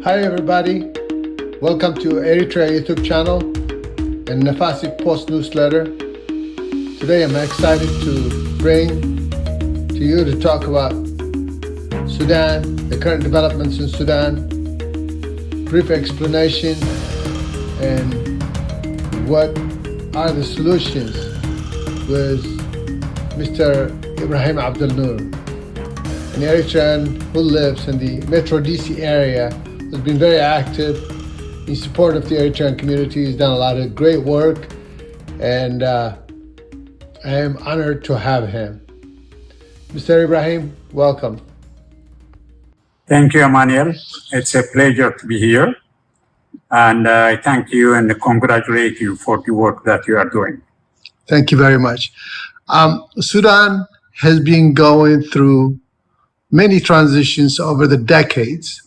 Hi everybody, welcome to Eritrea YouTube Channel and Nafasi Post Newsletter. Today I'm excited to bring to you to talk about Sudan, the current developments in Sudan, brief explanation, and what are the solutions with Mr. Ibrahim Abdelnur, an Eritrean who lives in the Metro DC area, has been very active in support of the Eritrean community. He's done a lot of great work, and I am honored to have him. Mr. Ibrahim, welcome. Thank you, Emmanuel. It's a pleasure to be here. And I thank you and congratulate you for the work that you are doing. Thank you very much. Sudan has been going through many transitions over the decades.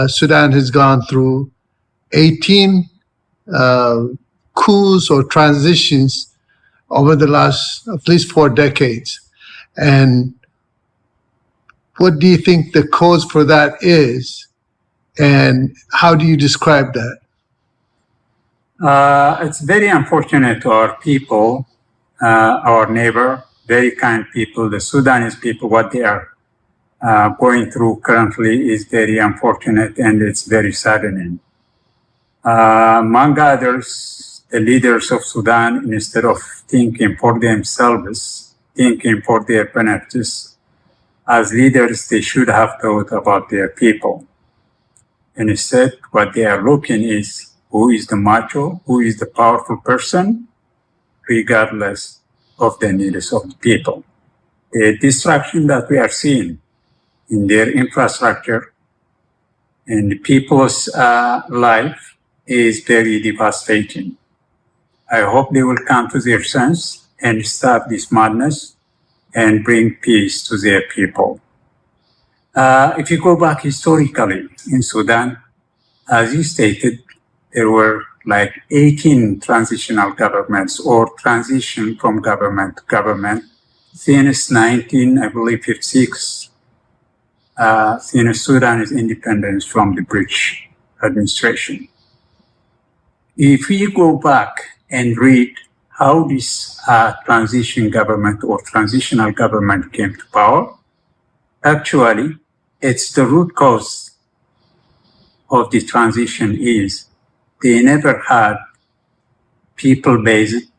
Sudan has gone through 18 coups or transitions over the last at least 4 decades. And what do you think the cause for that is? And how do you describe that? It's very unfortunate to our people, our neighbor, very kind people, the Sudanese people, what they are going through currently is very unfortunate and it's very saddening. Among others, the leaders of Sudan, instead of thinking for themselves, thinking for their benefits, as leaders, they should have thought about their people. And instead, what they are looking is who is the macho, who is the powerful person, regardless of the needs of the people. The destruction that we are seeing in their infrastructure and the people's life is very devastating. I hope they will come to their sense and stop this madness and bring peace to their people. If you go back historically in Sudan, as you stated, there were like 18 transitional governments or transition from government to government since 1956. Since Sudan's independence from the British administration. If we go back and read how this transition government or transitional government came to power, actually, it's the root cause of the transition is they never had people-based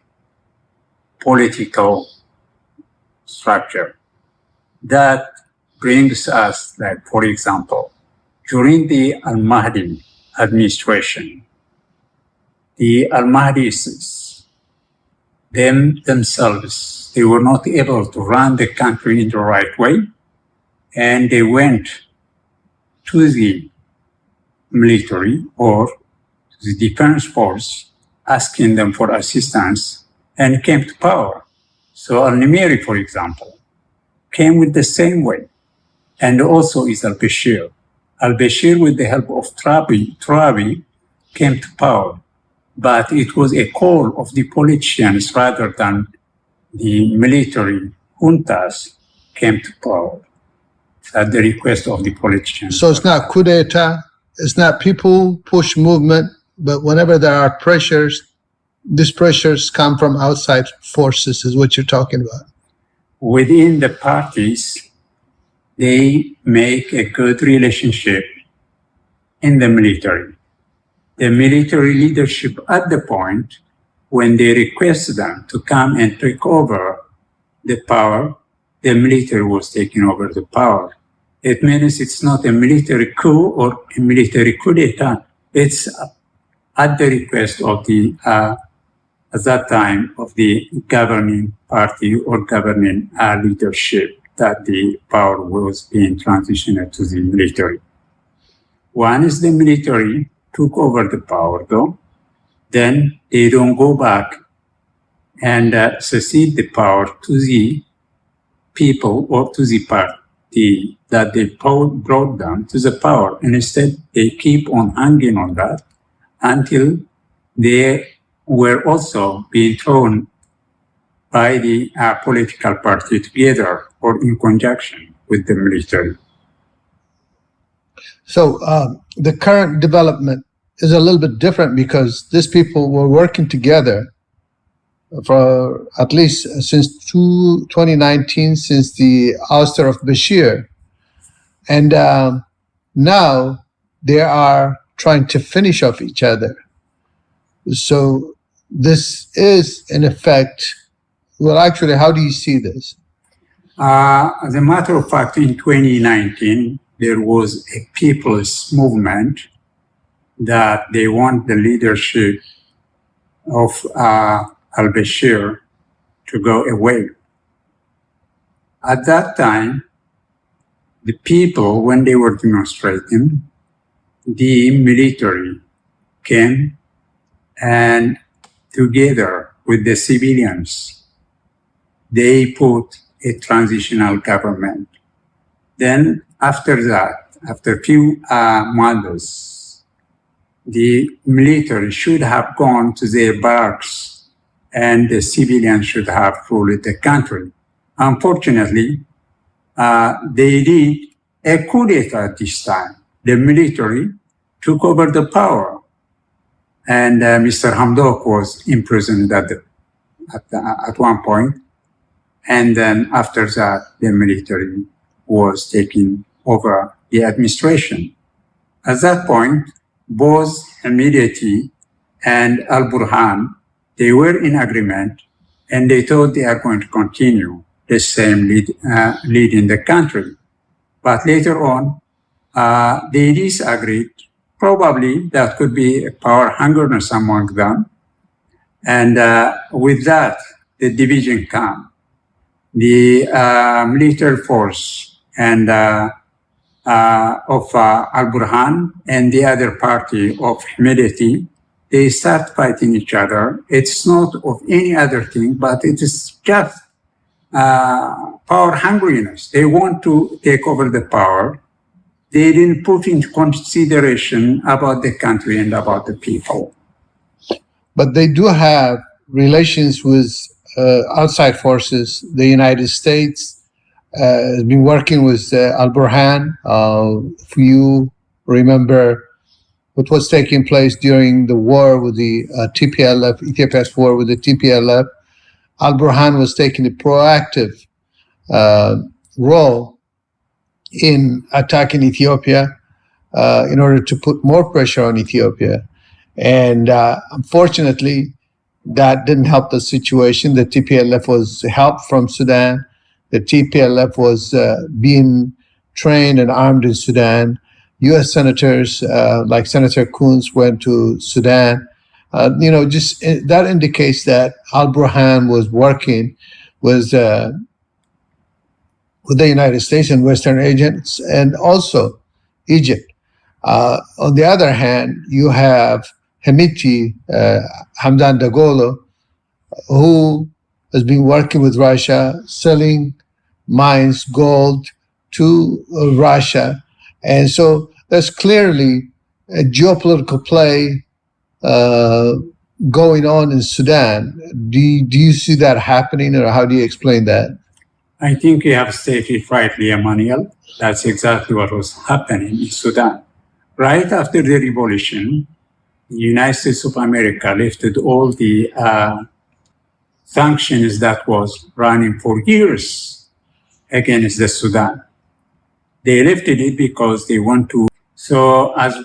political structure. That brings us, like, for example, during the Al-Mahdi administration, the Al-Mahdis themselves, they were not able to run the country in the right way, and they went to the military or to the defense force, asking them for assistance, and came to power. So Al-Nimeri, for example, came with the same way. And also is al-Bashir. Al-Bashir, with the help of Trabi, came to power. But it was a call of the politicians rather than the military juntas came to power at the request of the politicians. So it's not coup d'etat, it's not people push movement, but whenever there are pressures, these pressures come from outside forces is what you're talking about. Within the parties, they make a good relationship in the military. The military leadership at the point when they request them to come and take over the power, the military was taking over the power. It means it's not a military coup or a military coup d'etat. It's at the request of the, at that time, of the governing party or governing leadership that the power was being transitioned to the military. Once the military took over the power, though, then they don't go back and succeed the power to the people or to the party that they brought them to the power. And instead, they keep on hanging on that until they were also being thrown by the political party together or in conjunction with the military. So the current development is a little bit different because these people were working together for at least since 2019, since the ouster of Bashir. And now they are trying to finish off each other. So this is, in effect, well, actually, how do you see this? As a matter of fact, in 2019, there was a people's movement that they want the leadership of al-Bashir to go away. At that time, the people, when they were demonstrating, the military came and together with the civilians, they put a transitional government. Then after that, after a few months, the military should have gone to their barracks and the civilians should have ruled the country. Unfortunately, they did a coup d'etat this time. The military took over the power and Mr. Hamdok was imprisoned at one point. And then after that, the military was taking over the administration. At that point, both Hamidati and al-Burhan, they were in agreement and they thought they are going to continue the same leading the country. But later on, they disagreed. Probably that could be a power hungerness among them. And with that, the division came. The military force and of al-Burhan and the other party of Hamidati, they start fighting each other. It's not of any other thing, but it is just power hungriness. They want to take over the power. They didn't put into consideration about the country and about the people. But they do have relations with outside forces. The United States has been working with al-Burhan. If you remember what was taking place during the war with the TPLF, Ethiopia's war with the TPLF, al-Burhan was taking a proactive role in attacking Ethiopia in order to put more pressure on Ethiopia. And unfortunately, that didn't help the situation. The TPLF was helped from Sudan. The TPLF was being trained and armed in Sudan. U.S. senators like Senator Coons went to Sudan. That indicates that al-Burhan was working with the United States and Western agents, and also Egypt. On the other hand, you have Hemeti, Hamdan Dagalo, who has been working with Russia, selling mines, gold to Russia. And so there's clearly a geopolitical play going on in Sudan. Do you see that happening, or how do you explain that? I think you have stated rightly, Emmanuel. That's exactly what was happening in Sudan. Right after the revolution, the United States of America lifted all the sanctions that was running for years against the Sudan. They lifted it because they want to. So as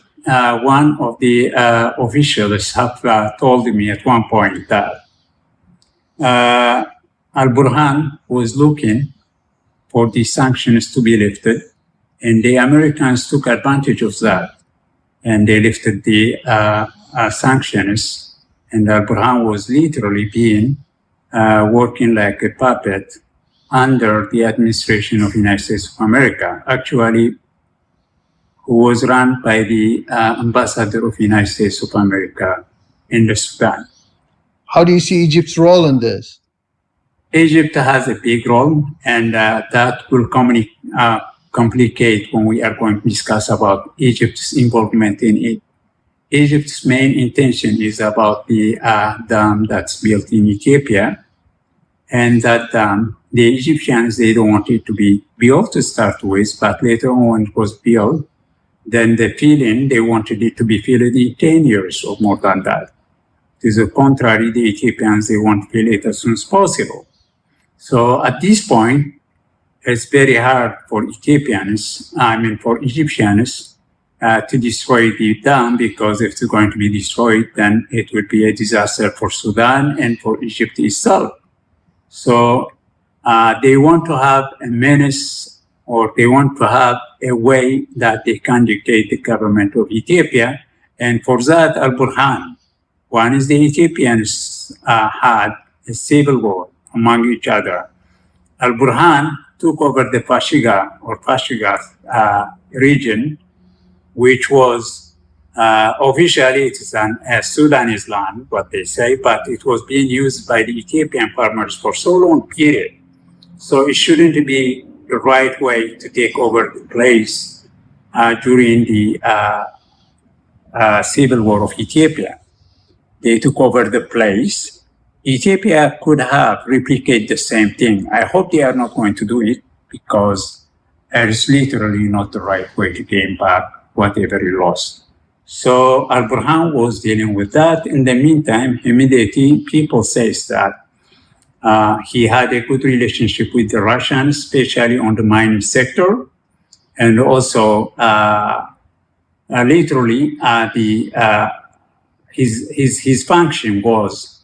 one of the officials have told me at one point that al-Burhan was looking for the sanctions to be lifted, and the Americans took advantage of that, and they lifted the sanctions, and al-Burhan was literally being working like a puppet under the administration of the United States of America, actually, who was run by the ambassador of the United States of America in the Sudan. How do you see Egypt's role in this? Egypt has a big role, and that will complicate when we are going to discuss about Egypt's involvement in it. Egypt's main intention is about the dam that's built in Ethiopia, and that dam, the Egyptians, they don't want it to be built to start with, but later on when it was built, then the feeling, they wanted it to be filled in 10 years or more than that. To the contrary, the Ethiopians, they want to fill it as soon as possible. So at this point, it's very hard for for Egyptians to destroy the dam, because if it's going to be destroyed, then it would be a disaster for Sudan and for Egypt itself. So they want to have a menace, or they want to have a way that they can dictate the government of Ethiopia. And for that, Al-Burhan, one is the Ethiopians had a civil war among each other. Al-Burhan took over the Fashiga region, which was officially it is a Sudanese land, what they say, but it was being used by the Ethiopian farmers for so long period. So it shouldn't be the right way to take over the place during the civil war of Ethiopia. They took over the place. Ethiopia could have replicated the same thing. I hope they are not going to do it, because it is literally not the right way to gain back whatever he lost. So Al-Burhan was dealing with that. In the meantime, immediately people say that he had a good relationship with the Russians, especially on the mining sector. And also, literally, his function was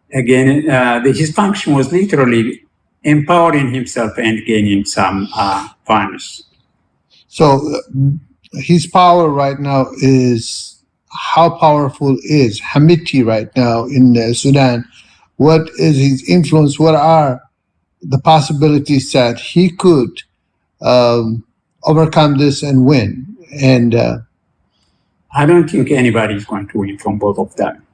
his function was literally empowering himself and gaining some funds. So his power right now is, how powerful is Hamiti right now in Sudan? What is his influence? What are the possibilities that he could overcome this and win? And I don't think anybody is going to win from both of them.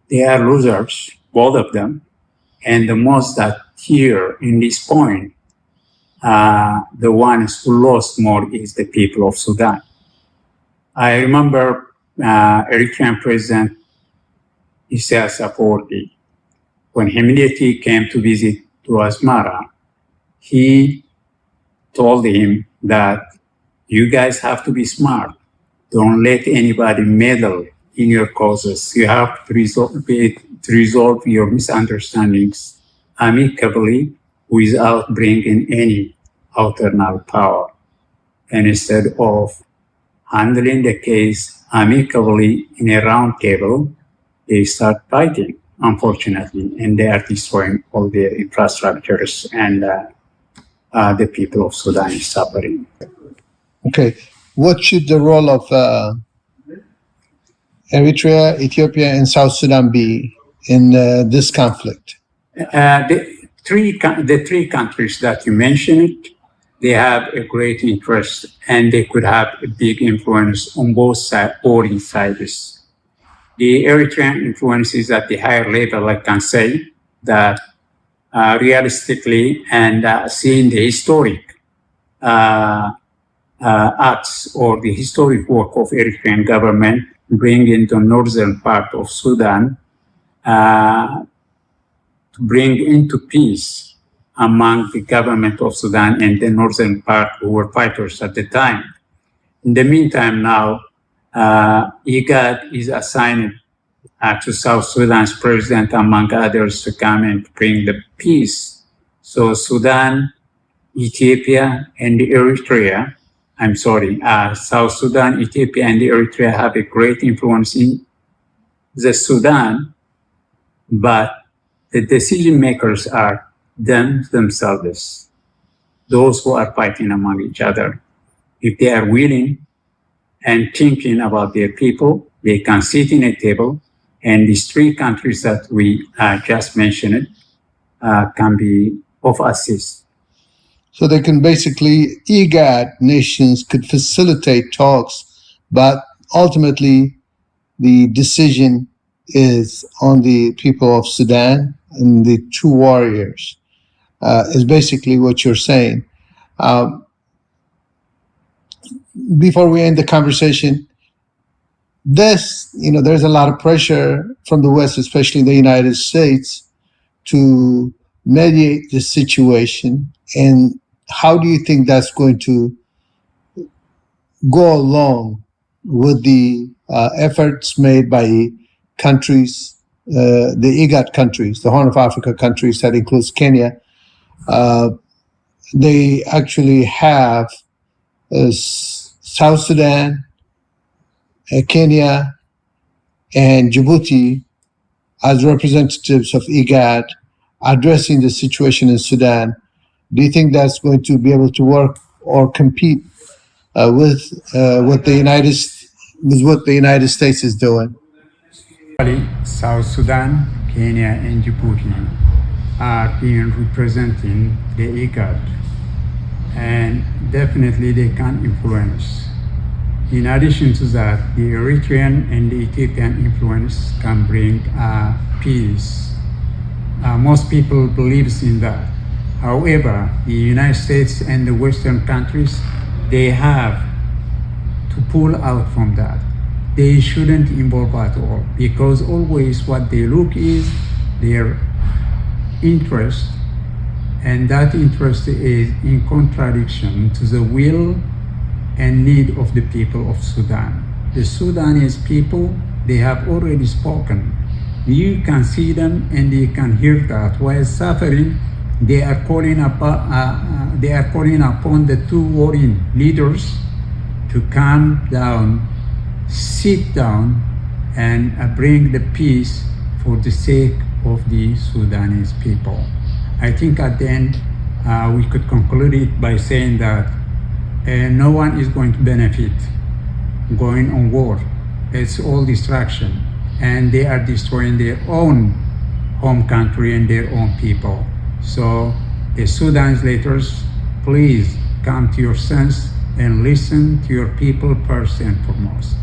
They are losers, both of them. And the most that here in this point, the ones who lost more is the people of Sudan. I remember Eritrean President Isaias Afwerki, when immediately came to visit to Asmara, he told him that you guys have to be smart. Don't let anybody meddle in your causes. You have to resolve your misunderstandings amicably without bringing any external power. And instead of handling the case amicably in a round table, they start fighting, unfortunately, and they are destroying all their infrastructures, and the people of Sudan is suffering. Okay, what should the role of Eritrea, Ethiopia, and South Sudan be in this conflict? The three countries that you mentioned, they have a great interest, and they could have a big influence on both sides or inside this. The Eritrean influence is at the higher level, I can say, that realistically and seeing the historic acts or the historic work of Eritrean government bringing the northern part of Sudan to bring into peace among the government of Sudan and the northern part who were fighters at the time. In the meantime now, IGAD is assigned to South Sudan's president, among others, to come and bring the peace. So Sudan, Ethiopia, and Eritrea, South Sudan, Ethiopia, and Eritrea have a great influence in the Sudan, but the decision makers are themselves, those who are fighting among each other. If they are willing and thinking about their people, they can sit in a table, and these three countries that we just mentioned can be of assist. So they can basically, IGAD nations could facilitate talks, but ultimately the decision is on the people of Sudan and the two warriors, is basically what you're saying. Before we end the conversation, there's a lot of pressure from the West, especially the United States, to mediate this situation and how do you think that's going to go along with the efforts made by countries, the IGAD countries, the Horn of Africa countries, that includes Kenya? They actually have South Sudan, Kenya, and Djibouti as representatives of IGAD addressing the situation in Sudan. Do you think that's going to be able to work or compete with what the United States is doing? South Sudan, Kenya, and Djibouti are being representing the IGAD, and definitely they can influence. In addition to that, the Eritrean and the Ethiopian influence can bring peace. Most people believe in that. However, the United States and the Western countries, they have to pull out from that. They shouldn't involve at all, because always what they look is their interest, and that interest is in contradiction to the will and need of the people of Sudan. The Sudanese people, they have already spoken. You can see them and you can hear that while suffering, they are calling upon the two warring leaders to calm down, sit down, and bring the peace for the sake of the Sudanese people. I think at the end, we could conclude it by saying that no one is going to benefit going on war. It's all distraction, and they are destroying their own home country and their own people. So the Sudanese leaders, please come to your sense and listen to your people first and foremost.